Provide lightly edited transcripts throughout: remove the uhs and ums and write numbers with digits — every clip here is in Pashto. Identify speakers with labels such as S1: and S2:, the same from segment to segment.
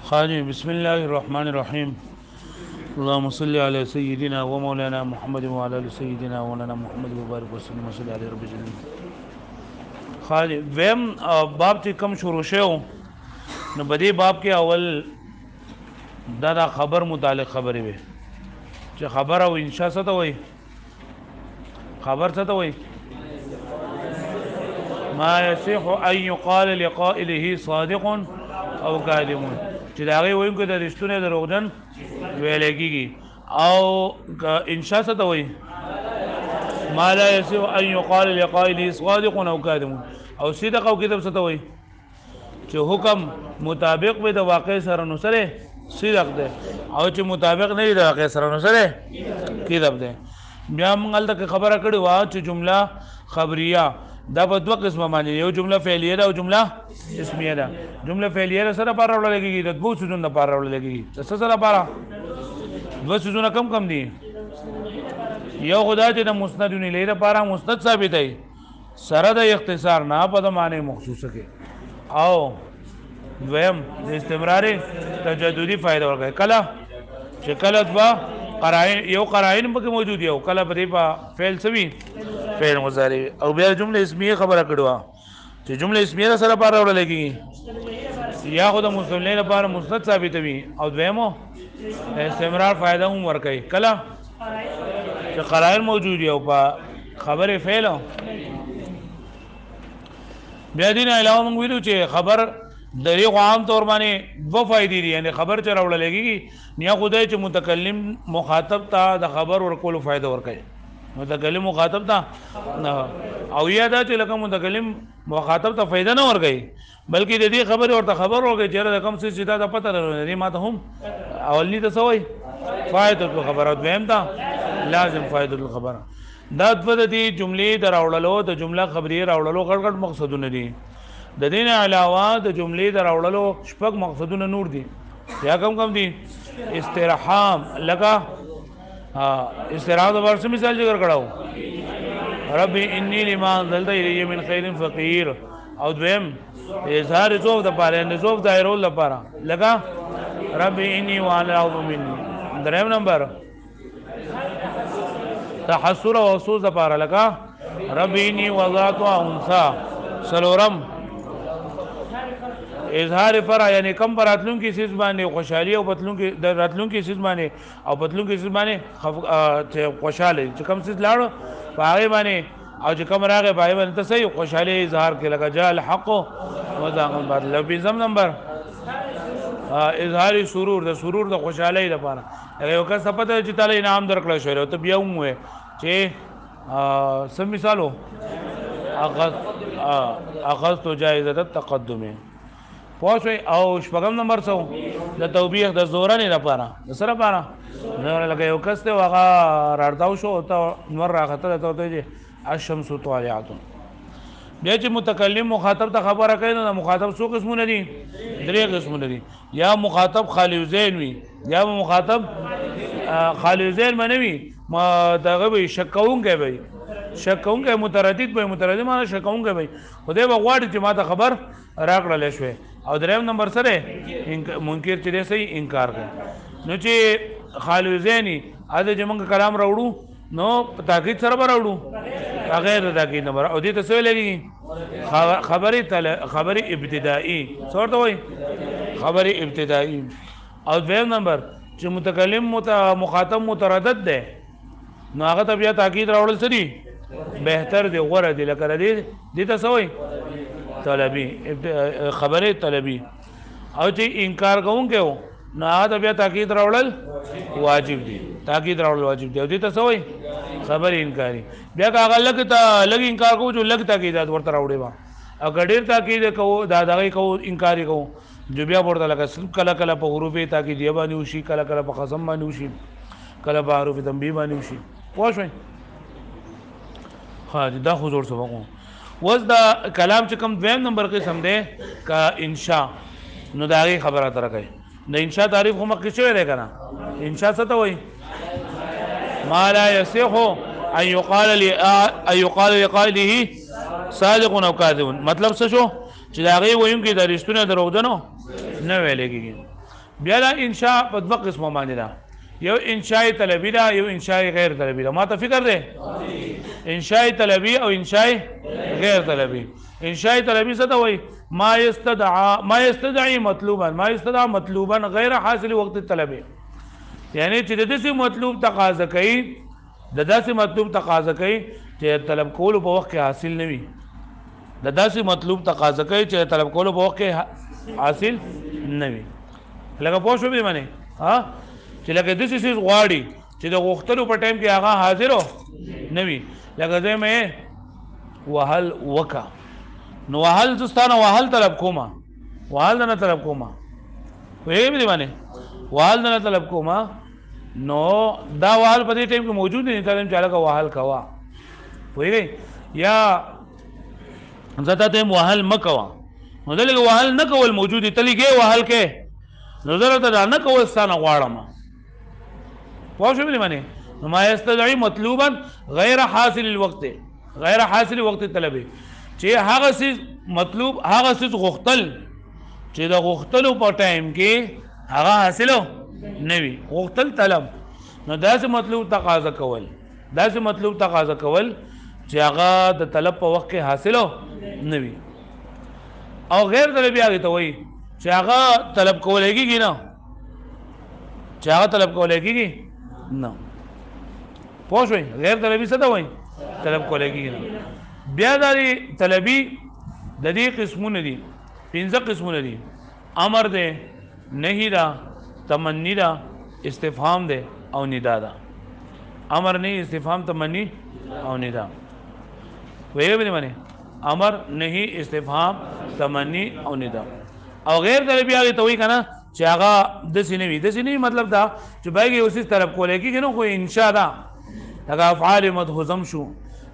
S1: خاني بسم الله الرحمن الرحيم اللهم صل على سيدنا ومولانا محمد وعلى ال سيدنا ومولانا محمد وبارك وسلم وصلى على رب العالمين. خاني ویم باب چې کم شروع شو نو بدی باب کې اول دا خبر متعلق خبرې وي چې خبر او انشاء څه ته وایي خبر څه ته وایي ما يصح ان يقال لقائله صادق او كاذب چې دا غي وایي د رښتونه دروغجن ویل کېږي او انشاء څه ته وایي ما لا يصح ان يقال لقائله صادق او كاذب او صدق او کذب څه ته وایي چې حکم مطابق به د واقع سره نو سره صدق ده او چې مطابق نه د واقع سره نو سره کذب ده. بیا موږ دغه خبره کړې و چې جمله خبریه دا په دوه قسمه باندې یو جمله فعلیه ده او جمله اسمیه ده. جمله فعلیه سره پاره وړل کېږي د دوه سيزونو پاره وړل کېږي څه سره پاره دوه سيزونه کم دي یو خدای چې د مسند الیه لپاره مسند ثابت دی سره د اختصار نه په معنی مخصوصه کې او دویم د استمرار تجددي فائدہ ورکړي کله چې کله دوا قرائن یو قرائن پکې موجود یو کله په دې په فعل سوي فعل مضارع او بیا جمله اسمیه خبره کړو چې جمله اسمیه سره پاره وړل کېږي یا خو د مسلمانین لپاره مسند ثابت وي او دویمو استمرار فائدہ هم ورکړي کله چې قرائن موجود یو په خبره فعل بیا دین علاوه موږ ویلو چې خبر دریغ عام طور باندې دو فائدې دي یعنی خبر چې راوړل کېږي نیا خدای چې متکلم مخاطب ته د خبر ورکول فائدہ ورکړي متکلم مخاطب ته نه او یا دا چې لکه متکلم مخاطب ته فائدہ نه ورکړي بلکې د دې خبر ورته خبر ورکړي چې دا کوم څه چې دا پته لري ماته هم اولنی ته سوې فائدہ الخبر او دویم ته لازم فائدہ الخبر دا د دې جملې دراوړلو د جمله خبري راوړلو غړغړ مقصدونه دي د دین علاوه د جملې دراوړلو شپږ مقصدونه نور دي یا کم دي استرحام لگا استراحت د ورس مثال ذکر کړهو رب انی لما انزلت الی من خیر فقیر او دویم اظهار ذوف د پاره نه ذوف دایرول لپاره لگا رب انی وانا اعوذ منی دریم نمبر تحسر او افسوس لپاره لگا رب انی وضعت انثى سلورم اظهار فرع یعنی کم پر راتلون کی سیز باندې خوشحالي او پتلون کی د راتلون کی سیز باندې او پتلون کی سیز باندې خوشاله چې کم سیز لاړ پاره باندې او چې کم راغه پاره باندې ته صحیح خوشحالي اظهار کې لگا جاء الحق وذاق الباطل لبیزم نمبر اظهار سرور د سرور د خوشحالي لپاره یو کس پته چې تعالی انعام درکړل شوی ته بیا هم وې چې سم مثالو اخذت جائزه التقدم پوښوي او شپږم نمبر څو د توبېخ د زورنې لپاره د سره لپاره نو لکه یو کس ته هغه راړتاو شو ته نور راخته ته چې الشمس طالعه بیا چې متکلم مخاطب ته خبره کوي نو مخاطب څو قسمونه دي درې قسمونه دي یا مخاطب خالی ذهن وي یا مخاطب خالی ذهن منوي ما دغه به شکونکې وي شکونکې متردد به متردد معنی شکونکې وي خدای به غواړي چې ما ته خبر راکړل شوی او دریم نمبر سره منکر چې صحیح انکار کوي نو چې خالی ذهني اده چې موږ کلام راوړو نو تاکید سره راوړو غیر تاکید نمبر او دې ته څه لګي خبري ابتدائي څورته وای خبري ابتدائي او دویم نمبر چې متکلم مخاطب متردد ده نو هغه ته بیا تاکید راوړل سړي بهتر دی غوړه دی لکه دې ته څه وای طلبي خبره طلبي او چې انکار کوونکې و نو هغه بیا تاکید راوړل واجب دي تاکید راوړل واجب دي او دې ته څه وای خبر انکاري بیا هغه لګ انکار کوو چې لګ تاکیدات ورته راوړي وا او ډېر تاکید کوو دا دغه کوو انکار کوو جو بیا ورته لکه کله کله په حروف تاکید یې باندې وشي کله کله په قسم باندې وشي کله په حروف تنبیه باندې وشي پوه شئ ها دا حضور سبقو وز دا کلام چې کوم دویم نمبر قسم دی کا انشاء نو دا غي خبره تر کوي د انشاء تعریف هم کې شوی دی کنه انشاء څه ته وایي ما لا يصح ان يقال لقائله صادق او كاذب مطلب څه شو چې دا غي وایي کې د رښتونه دروغجنو نه ویل کېږي بیا دا انشاء په دوه قسمه باندې ده یو انشاء طلبی ده یو انشاء غیر طلبی ده ما ته فکر ده انشاء طلبی او انشاء غیر طلبی انشاء طلبی څه ته وایي ما يستدعي مطلوبا غیر حاصل وقت طلبه یعنی چې د دې مطلوب تقاضا کوي د داسې مطلوب تقاضا کوي چې طلب کولو په وخت کې حاصل نه وي د داسې مطلوب تقاضا کوي چې طلب کولو په وخت کې حاصل نه وي لکه پوه شو به معنی ها چې لکه د څه څه غواړي چې د غوښتلو په ټایم کې هغه حاضر نه وي لکه زه مې وهل وکا نو وهل زستانه وهل طلب کوما وهل نه طلب کوما وایي به معنی وهل نه طلب کوما نو دا وهل په دې ټایم کې موجود نه تعلیم چاله کا وهل کوا وایي یا زته ته وهل مکوا نو دلته وهل نه کول موجود تلی کې وهل کې نظر ته نه کول ستانه غواړم پوه شو به معنی نو ما يستدعي مطلوبا غیر حاصل الوقت غیر حاصل وقت طلبه چې هغه څه مطلوب هغه څه غوښتل چې د غوښتلو په ټایم کې هغه حاصلو نه وي غوښتل طلب نو داسې مطلوب تقاضا کول داسې مطلوب تقاضا کول چې هغه د طلب په وخت کې حاصلو نه وي او غیر طلبي هغه ته وایي چې هغه طلب کولای کېږي نه چې هغه طلب کولای کېږي نه پوه شوئ غیر طلبي څه ته وایي طلب کولای کېږي نه بیا دا طلبي د دې قسمونه دي 15 قسمونه دي امر دی نهي ده تمنی ده استفهام ده او ندا ده امر نه استفهام تمنی او ندا ویره به معنی امر نهي استفهام تمنی او ندا او غیر طلبی هغه ته وی کنه چې هغه د سینوي د سینوي مطلب دا چې بایګي اوسې طرف کولای کېږي نو خو انشاء ده هغه افعال مدحوزم شو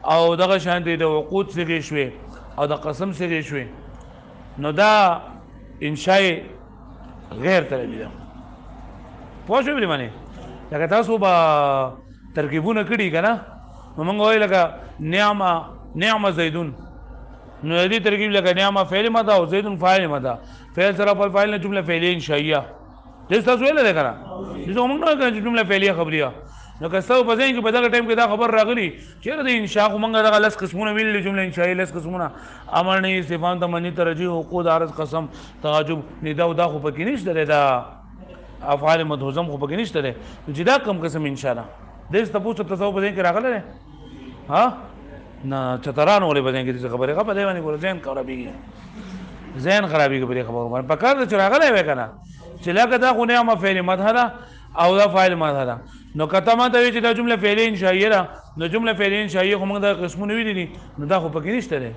S1: او دغه شان دي د وقود سره شوي او د قسم سره شوي نو دا انشاء غیر طلبی ده پوه شو به معنی لکه تاسو به ترکیبونه کړي کنه نو موږ وایو لکه نعمه زیدون نو دې ترکیب لکه نعمه فعل ماده او زیدون فاعل ماده فعل سره په فاعل نه جمله فعلیه انشائیه دې تاسو ویل ده کنه دې موږ نه کوي جمله فعلیه خبریه نو که څو په ځین کې په دغه ټایم کې دا خبر راغلی چې د انشاء خو موږ دغه لس قسمونه ویل جمله انشائیه لس قسمونه امر نه استفهام تمنی ترجیح عقود عرض قسم تعجب ندا او دا خو پکې نشته دا افعال مدحوزم خو پکې نشته ده چې دا کم قسم انشاء ده دې تاسو ته څو په ځین کې راغله ها نه چتران ولې بدن کې خبره غو په دی باندې ګور ذهن خرابېږي په خبرو باندې پکار د چراغله وې کنه چې لکه دا خو نه ما فعل مدحره او دا فاعل مدحره نو کته ما ته چې دا جمله فعلیه انشائیه ده نو جمله فعلیه انشائیه خو موږ د قسمونه ویلي دي نو دا خو پکې نشته ده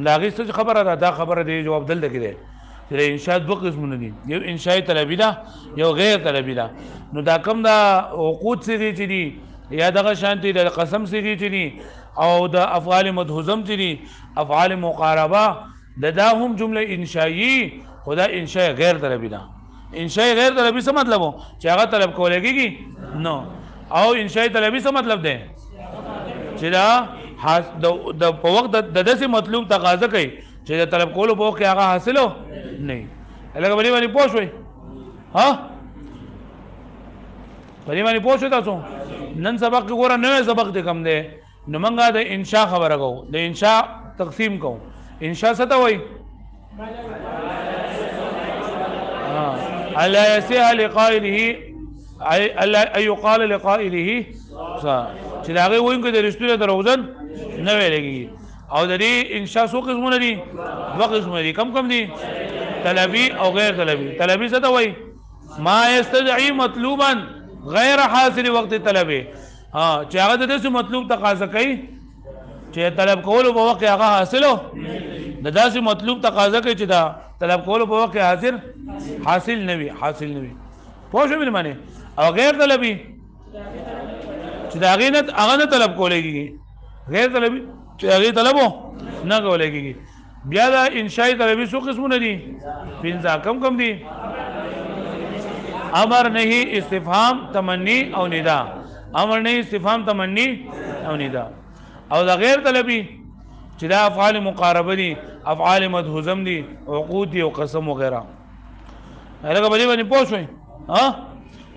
S1: لاغي څه خبره ده دا خبره دی جواب دلته کې ده چې انشاء دوه قسمونه دي یو انشاء طلبی ده یو غیر طلبی ده نو دا کوم دا عقود سری چې دي یا دغه شانتي د قسم سری چې دي او د افعال مدحوزم چې دي افعال مقاربه دا هم جمله انشائیه خدا انشاء غیر طلبی ده انشاء غیر طلبی څه مطلب و چې هغه طلب کولای کېږي نو او انشاء طلبی څه مطلب ده چې دا د په وخت د داسې مطلوب تقاضا کوي چې د طلب کولو په وخت کې هغه حاصلو نه لکه بلی باندې پوه شوئ ها بلی باندې پوه شوئ تاسو نن سبق کې ګوره نوی سبق دی کم دی نو موږ د انشاء خبره کوو د انشاء تقسیم کوو انشاء څه ته وایي الا يصح لقائله اي يقال لقائله چې دا غي وینکو د رښتیا دروځن نه ویلېږي او د دې انشاء څو قسمونه دي دوه قسمونه دي کم دي طلبي او غیر طلبي طلبي څه ته وایي ما يستدعي مطلوبا غیر حاصل وقت طلبه چې هغه د دې مطلوب تقاضا کوي چې طلب کولو په وخت هغه حاصلو د داسې مطلوب تقاضا کوي چې دا طلب کولو په وخت حاصل نه وي پوه شو به معنی او غیر طلبي چې دا هغه نه طلب کولای کېږي غیر طلبي چې هغه طلبو نه کولای کېږي بیا دا انشاء طلبي څو قسمونه دي 15 کم دي امر نهي استفهام تمنی او ندا امر نهي استفهام تمنی او ندا او دا غیر طلبي چې دا افعال مقاربه دي افعال مدحوزم دي عقود دي او قسم وغيرها هغه باندې باندې پوښوي ها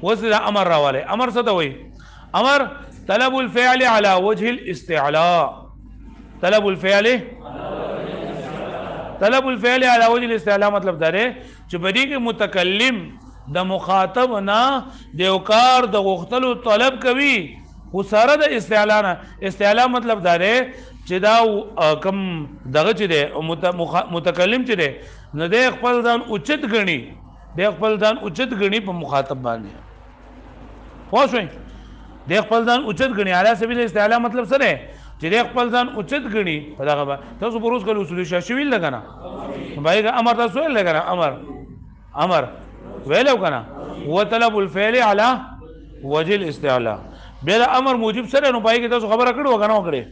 S1: وس دا امر راواله امر څه ته وایي امر طلب الفعل على وجه الاستعلاء طلب الفعل على وجه الاستعلاء مطلب دا دی چې بدی کې متکلم د مخاطب نه د یو کار د غوښتلو طلب کوي خو سره د استعلاء نه استعلاء مطلب دا دی چې دا کم دغه چې دی متکلم چې دی نه د خپل ځان اوچت غني د خپل ځان اوچت غني په مخاطب باندې پوه شئ د خپل ځان اوچت غني علی سبیل استعلاء مطلب څه دی چې د خپل ځان اوچت غني په دغه تاسو پروس کول اصول شاشویل لګنه بایګه امر تاسو ویل لګنه امر ویلو کنه هو طلب الفعل على وجه الاستعلاء بل امر موجب سره نو پای کې تاسو خبره کړو کنه وکړي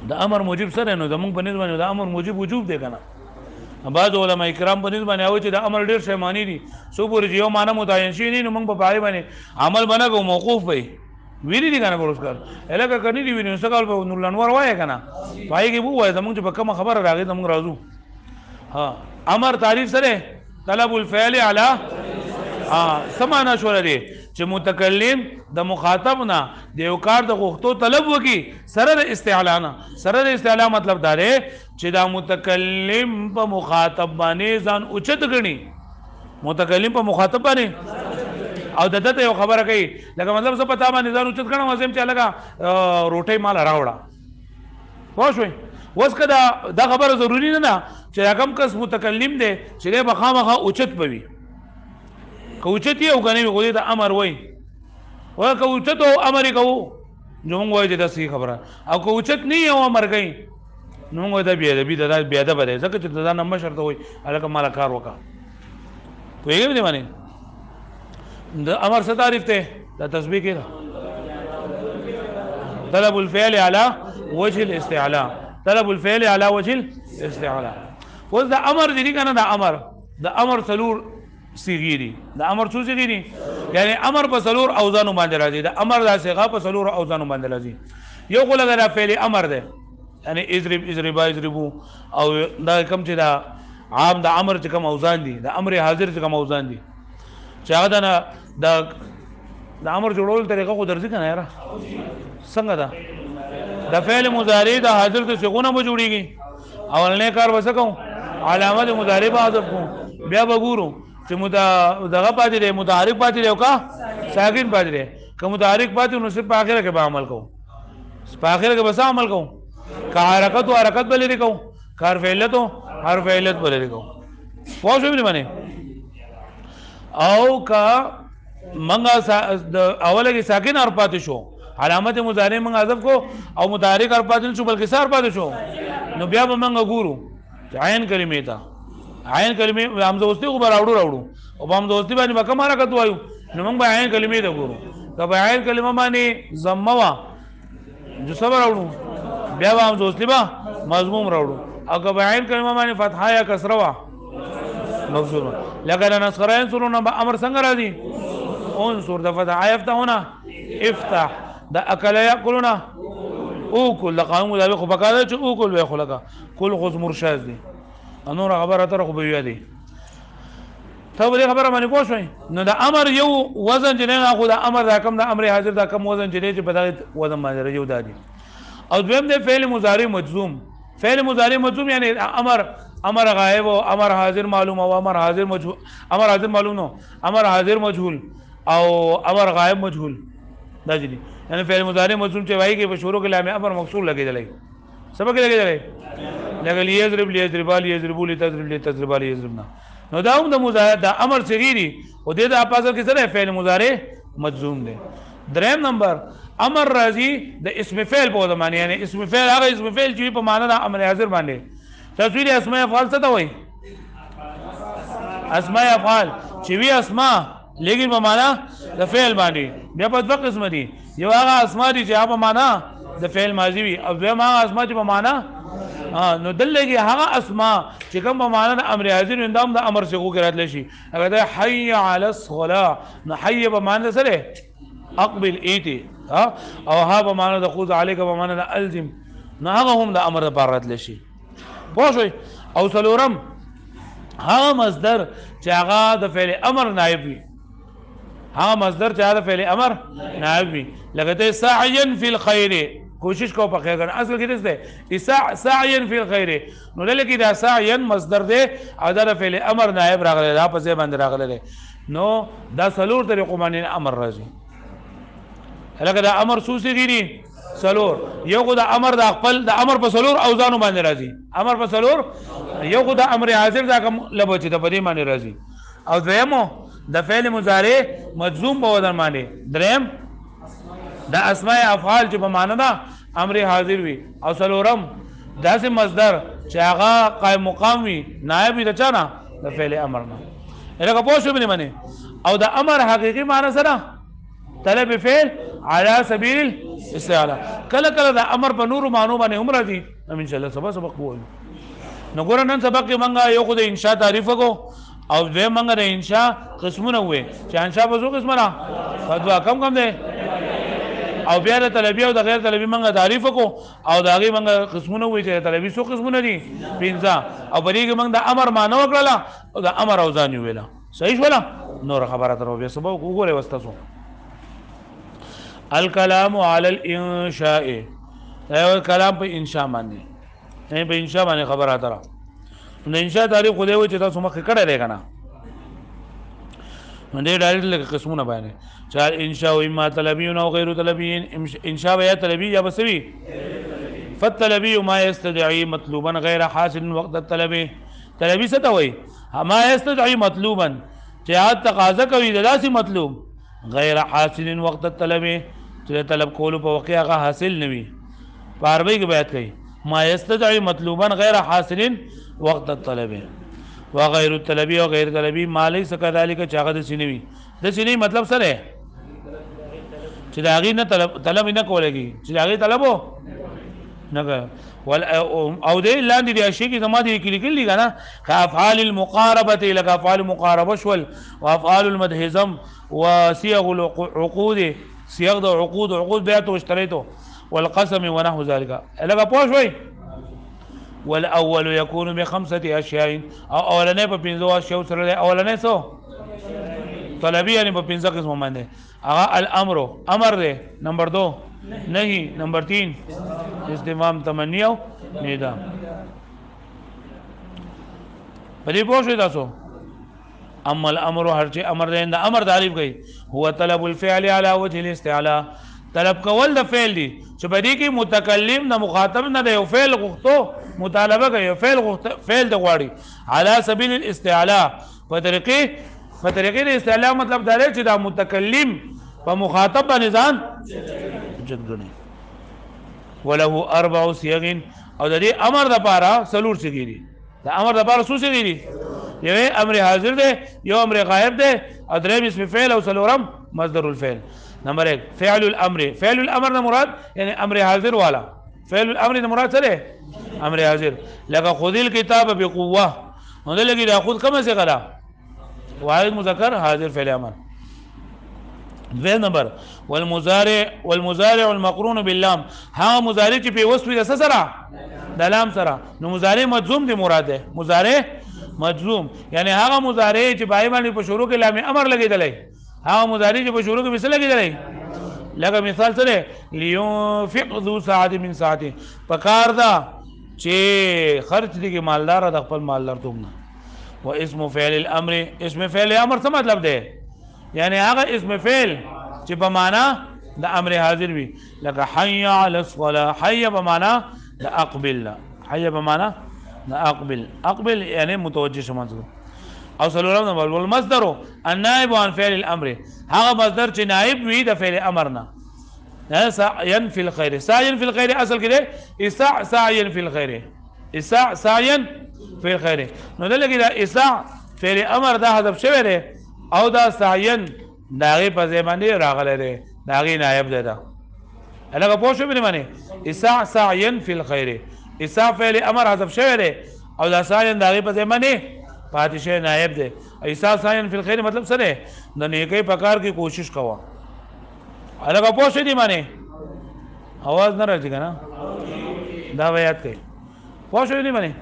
S1: د امر موجب سره نو زمونږ په نسبت د امر موجب وجوب دی کنه بعض علماء کرام په نسبت او چې د امر ډیر شی معنی دي سو پورې یو معنی متعین شي نه موږ په پای باندې عمل بنګو موقوف وي ویری دي کنه پروسکار الګه کني دی ویني سکال په نور لنور وای کنه پای کې وو وای زمونږ په کوم خبره راغی زمونږ راځو ها امر تعریف سره طلب الفعل على سمانا شو لري چې متکلم د مخاطب نه د یو کار د غوښتو طلب وکي سره د استعلاء نه سره د استعلاء مطلب دا دی چې دا متکلم په مخاطب باندې ځان اوچت غني متکلم په مخاطب باندې او دته یو خبره کوي لکه مطلب څه پتا باندې ځان اوچت غنم واسم چې لگا روټي مال راوړه پوه شئ وس کدا دا خبره ضروری نه ده چې کوم کس متکلم دی چې به خامخا اوچت پوي که اوچت یو غنی غوډه د امر وای او که اوچت او امر کوو نو موږ وایو چې دا صحیح خبره او که اوچت نه یو امر کوي نو موږ دا بیا د بیا د بده ځکه چې دا نه مشر ته وای الکه مال کار وکا پوهیږئ دې باندې د امر څه تعریف ته دا تسبیح کړه طلب الفعل على وجه الاستعلاء طلب الفعل على وجه الاستعلاء وذ دا امر دي کنه دا امر سلور صيغه دي دا امر څو صيغه دي یعنی امر په سلور اوزان باندې راځي دا امر دا صيغه په سلور اوزان باندې راځي یو خو لګا فعل امر ده یعنی اضربا اضربو او دا کوم چې دا عام دا امر چې کوم اوزان دي دا امر حاضر چې کوم اوزان دي چې هغه دا امر جوړول طریقه خو درځي کنه یاره څنګه دا د فعل مضارع د حاضر ته څنګه به جوړیږي اولنې کار وسکو علامه مضارع به حذف کو بیا وګورو چې دغه پاتې دی متحرک پاتې دی او کا ساکن پاتې دی که متحرک پاتې نو صرف په اخره کې به عمل کوو په اخره کې بس عمل کوو که حرکت او حرکت بلې دی کوو کار فعلت او حرف علت بلې دی کوو پوه شو به باندې او کا منګه د اوله کې ساکن حرف پاتې شو علامت مضارع منګه حذف کو او متحرک حرف پاتې شو بلکې سار پاتې شو نو بیا به منګه ګورو عین کلمې ته عین کلمې حمزه وستی خو راوړو او په حمزه وستی باندې کوم حرکت وایو نو موږ به عین کلمې ته ګورو که به عین کلمه باندې ضمه وا جو صبر راوړو بیا به حمزه وستی با مضموم راوړو او که به عین کلمه باندې فتحه یا کسره وا مفصول لکه نصر ينصرون امر څنګه راځي انصر د فتح يفتحون افتح د اکل یاکلون او کل قانون دا خو پکاره چې او کل وي خو لکه کل خو مرشد دي انور خبره تر خو به دي ته به خبره باندې پوه شئ نو دا امر یو وزن چې نه خو دا امر دا کم دا امر حاضر دا کم وزن چې په دغه وزن باندې یو دادي او دویم د فعل مضارع مجزوم فعل مضارع مجزوم یعنی امر غائب او امر حاضر معلوم او امر حاضر مجهول امر حاضر معلوم نو امر حاضر مجهول او امر غائب مجهول دا دي یعنی فعل مضارع مجزوم چې وایي کې په شروع کې لام امر مکسور لګیدل سبق لګیدل لګل یضرب لیضربال یضربو لتضرب لتضربال یضربنا نو دا هم د مضارع د امر صغیری او د اپاظل کې سره فعل مضارع مجزوم دی دریم نمبر امر راضی د اسم فعل په زمانه یعنی اسم فعل هغه اسم فعل چې په معنا د امر حاضر باندې تصویر اسماء افعال څه ته وایي اسماء افعال چې وی اسماء لیکن په معنا د فعل باندې بیا په دوه قسم دي یو هغه اسماء دي چې په معنا د فعل ماضی وي او دویم هغه اسماء چې په معنا نو دلته هغه اسماء چې کوم په معنا د امر حاضر اندام د امر څخه راتل شي هغه د حي علی الصلاه نو حي په معنا سره اقبل ایتی او ها په معنا د خذ علیک په معنا د الزم نو هغه هم د امر لپاره راتل شي پوه شئ او څلورم هغه مصدر چې هغه د فعل امر نائب وي هغه مصدر چې هغه د فعل امر نائب وي لکه ته سعيا فی الخير کوشش کو په خیر کنه اصل کې دې سعيا فی الخير نو لکه دا سعيا مصدر دی او دا فعل امر نائب راغلی دا په ځای باندې راغلی نو دا سلور طریقو باندې امر راځي لکه دا امر سوسی غیری سلور یو خو دا امر د خپل د امر په سلور اوزانو باندې راځي امر په سلور یو خو دا امر حاضر دا کوم لبوچ ته په دې باندې راځي او دویمو د فعل مضارع مجزوم په ودان باندې دریم دا اسماء افعال چې په معنا دا امر حاضر وي او سلورم داسې مصدر چې هغه قائم مقام وي نائب وي د چا نه د فعل امر نه لکه پوه شو باندې او د امر حقيقي معنا سره طلب فعل على سبيل الاستعلاء کله کله د امر په نور معنی باندې هم راځي ان شاء الله سبق وایو نو ګور نن سبق کې مونږه یو خو د انشاء تعریف کو او دوی مونږه د انشاء قسمونه وې چې انشاء په څو قسمه نه فدوا کم دی او بیا د طلبي او د غیر طلبي مونږه تعریف کو او دا غي مونږه قسمونه وې چې طلبي څو قسمونه دي پنځه او بری کې مونږ د امر معنی وکړه او د امر اوزان ویلا صحیح ولا نور خبره تر بیا سبق وګوره واستاسو الکلام علی الانشاء دا کلام په انشاء باندې نه په انشاء باندې خبره اتره نو انشاء تعریف خو دی و چې تاسو مخکې کړه لري کنه نو دې ډایرکټ لکه قسمونه باندې چار انشاء او اما طلبی او غیر طلبی انشاء یا طلبی یا بسوی فالطلبی ما يستدعي مطلوبا غیر حاصل وقت الطلب طلبی څه ته وایي ما يستدعي مطلوبا چې تقاضا کوي د داسې مطلوب غیر حاصل وقت الطلب چې طلب کولو په وخت هغه حاصل نوي په عربی کې بیان کوي ما يستدعي مطلوبا غیر حاصل وقت الطلب وغير الطلب او غیر طلبی ما ليس كذلك چې هغه د سینوي د سینې مطلب څه دی چې دا غي نه طلب نه کولېږي چې دا غي طلبو نه او دې لاندې د اشیاء کې زما دي کلیکل دي کنه افعال المقاربه لك افعال المقاربه شول وافعال المدهزم وصيغ العقود صيغ د عقود بیعت او اشتریتو والقسم ونحو ذلك لك پوه شوي والاول يكون بخمسه اشياء او اولنې په پنځو اشیاء سره اولنې سو طلبی یعنی په پنځه قسم باندې هغه الامر امر دی نمبر 2 نهي نمبر 3 استفهام تمنی او ندا په دې پوه شئ تاسو اما الامر هر چې امر دی د امر تعریف کوي هو طلب الفعل على وجه الاستعلاء طلب کول د فعل دی چې په دې کې متکلم د مخاطب نه دی او فعل غوښتو مطالبه کوي فعل د غواړي على سبيل الاستعلاء په طریقې د استعلاء مطلب دا دی چې دا متکلم په مخاطب باندې ځان جنګني وله اربع صيغ او د دې امر د پاره سلور صيغې دي د امر د پاره څو صيغې دي یو امر حاضر دی یو امر غائب دی او دریم اسم فعل او سلورم مصدر الفعل نمبر 1 فعل الامر نه مراد یعنی امر حاضر والا فعل الامر نه مراد څه دی امر حاضر لکه خذ الكتاب بقوه نو دلته دا خذ کومه څه غلا واحد مذکر حاضر فعل امر دویم نمبر والمضارع المقرون باللام ها مضارع چې په وصف د سره د لام سره نو مضارع مجزوم دی مراد ده مضارع مجزوم یعنی هغه مضارع چې پای باندې په شروع کې لام امر لګیدلې هغه مضارع چې په شروع کې مثال لګیدلې لکه مثال سره لينفق ذو ساعه من ساعته پکار دا چې خرج دي کې مالدار د خپل مالدار تومنه و اسم فعل الامر اسم فعل امر څه مطلب ده یعنی هغه اسم فعل چې په معنا د امر حاضر وي لکه حي على الصلاه حي په معنا د اقبل حي په معنا د اقبل یعنی متوجه شمه او سلورم نمبر والمصدر النائب عن فعل الامر هغه مصدر چې نائب وي د فعل امرنا سعيا في الخير سعيا في الخير اصل کې سعيا في الخير سعيا في الخير نو دلته دا اسع فعل امر دا حذف شوی دی او دا سعین داغی په زمانه راغله دی داغی نائب دی دا الګه پوه شو به معنی اسع سعین فی الخير اسع فعل امر حذف شوی دی او دا سعین داغی په زمانه پاتشه نائب دی اسع سعین فی الخير مطلب څه دی د نیکی په کار کې کوشش کوا الګه پوه شو دی معنی आवाज نه راځي کنه دا ویات ته پوه شو دی معنی